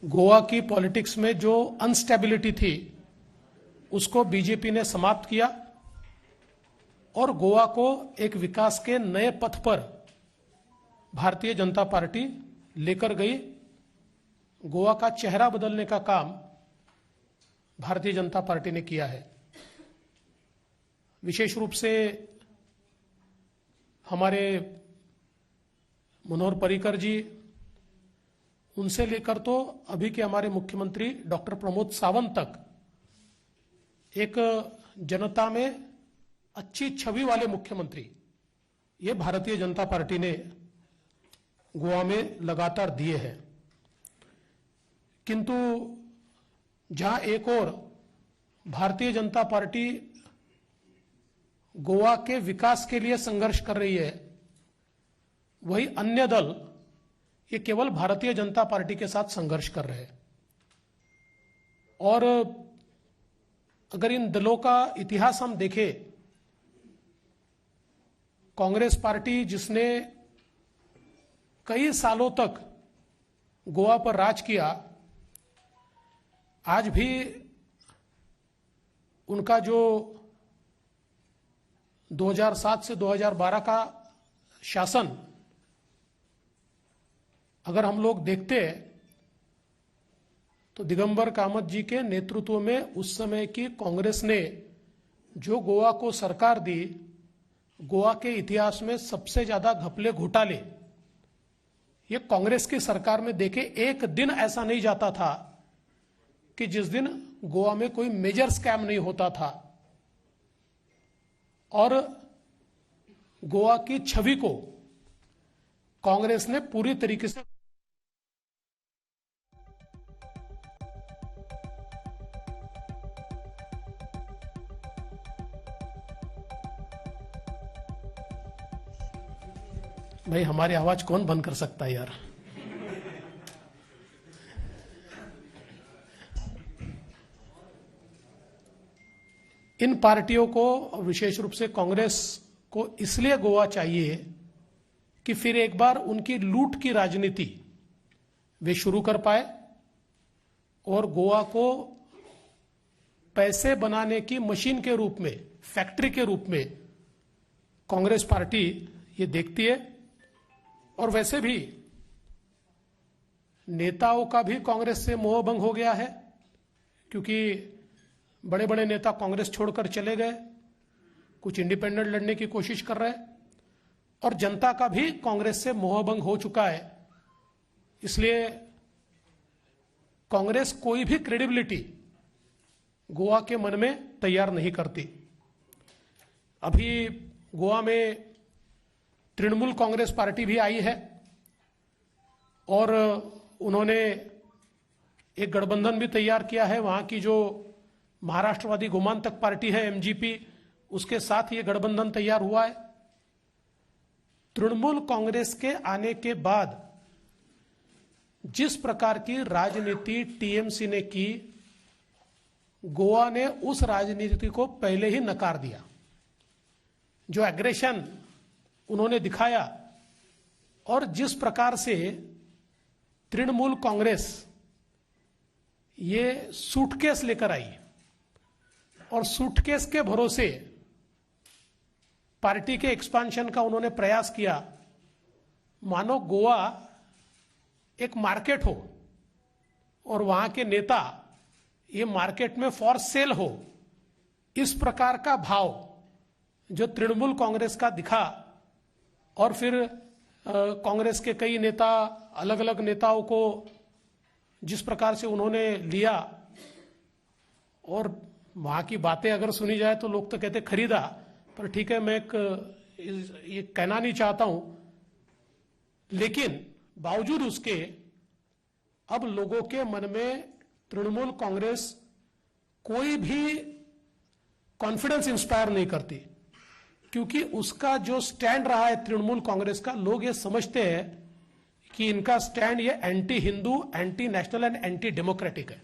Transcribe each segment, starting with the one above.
गोवा की पॉलिटिक्स में जो अनस्टेबिलिटी थी उसको बीजेपी ने समाप्त किया और गोवा को एक विकास के नए पथ पर भारतीय जनता पार्टी लेकर गई। गोवा का चेहरा बदलने का काम भारतीय जनता पार्टी ने किया है। विशेष रूप से हमारे मनोहर पर्रिकर जी, उनसे लेकर तो अभी के हमारे मुख्यमंत्री डॉक्टर प्रमोद सावंत तक एक जनता में अच्छी छवि वाले मुख्यमंत्री ये भारतीय जनता पार्टी ने गोवा में लगातार दिए हैं। किंतु जहां एक और भारतीय जनता पार्टी गोवा के विकास के लिए संघर्ष कर रही है, वही अन्य दल ये केवल भारतीय जनता पार्टी के साथ संघर्ष कर रहे हैं। और अगर इन दलों का इतिहास हम देखें, कांग्रेस पार्टी जिसने कई सालों तक गोवा पर राज किया, आज भी उनका जो 2007 से 2012 का शासन अगर हम लोग देखते हैं तो दिगंबर कामत जी के नेतृत्व में उस समय की कांग्रेस ने जो गोवा को सरकार दी, गोवा के इतिहास में सबसे ज्यादा घपले घोटाले ये कांग्रेस की सरकार में देखे एक दिन ऐसा नहीं जाता था कि जिस दिन गोवा में कोई मेजर स्कैम नहीं होता था। और गोवा की छवि को कांग्रेस ने पूरी तरीके से भाई हमारी आवाज कौन बंद कर सकता है यार। इन पार्टियों को, विशेष रूप से कांग्रेस को, इसलिए गोवा चाहिए कि फिर एक बार उनकी लूट की राजनीति वे शुरू कर पाए और गोवा को पैसे बनाने की मशीन के रूप में, फैक्ट्री के रूप में कांग्रेस पार्टी ये देखती है। और वैसे भी नेताओं का भी कांग्रेस से मोहभंग हो गया है, क्योंकि बड़े बड़े नेता कांग्रेस छोड़कर चले गए, कुछ इंडिपेंडेंट लड़ने की कोशिश कर रहे हैं और जनता का भी कांग्रेस से मोहभंग हो चुका है। इसलिए कांग्रेस कोई भी क्रेडिबिलिटी गोवा के मन में तैयार नहीं करती। अभी गोवा में तृणमूल कांग्रेस पार्टी भी आई है और उन्होंने एक गठबंधन भी तैयार किया है। वहां की जो महाराष्ट्रवादी गोमांतक पार्टी है एमजीपी, उसके साथ ये गठबंधन तैयार हुआ है। तृणमूल कांग्रेस के आने के बाद जिस प्रकार की राजनीति टीएमसी ने की, गोवा ने उस राजनीति को पहले ही नकार दिया। जो एग्रेशन उन्होंने दिखाया और जिस प्रकार से तृणमूल कांग्रेस ये सूटकेस लेकर आई और सूटकेस के भरोसे पार्टी के एक्सपांशन का उन्होंने प्रयास किया, मानो गोवा एक मार्केट हो और वहां के नेता ये मार्केट में फॉर सेल हो। इस प्रकार का भाव जो तृणमूल कांग्रेस का दिखा और फिर कांग्रेस के कई नेता, अलग अलग नेताओं को जिस प्रकार से उन्होंने लिया, और वहां की बातें अगर सुनी जाए तो लोग तो कहते खरीदा, पर ठीक है, मैं ये कहना नहीं चाहता हूं, लेकिन बावजूद उसके अब लोगों के मन में तृणमूल कांग्रेस कोई भी कॉन्फिडेंस इंस्पायर नहीं करती, क्योंकि उसका जो स्टैंड रहा है तृणमूल कांग्रेस का, लोग ये समझते हैं कि इनका स्टैंड ये anti Hindu, anti national and anti democratic है।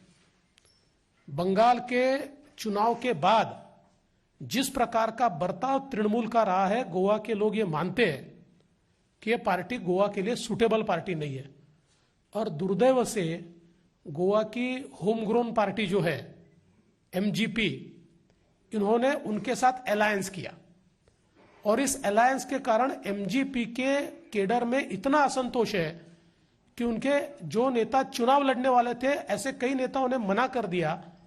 बंगाल के चुनाव के बाद जिस प्रकार का बर्ताव तृणमूल का रहा है, गोवा के लोग ये मानते हैं कि ये पार्टी गोवा के लिए सूटेबल पार्टी नहीं है। और दुर्दैव से गोवा की होम ग्रोन पार्टी जो है एमजीपी, इन्होंने उनके साथ अलायंस किया और इस अलायंस के कारण एमजीपी के केडर में इतना असंतोष है कि उनके जो नेता चुनाव लड़ने वाले थे, ऐसे कई नेताओं ने मना कर दिया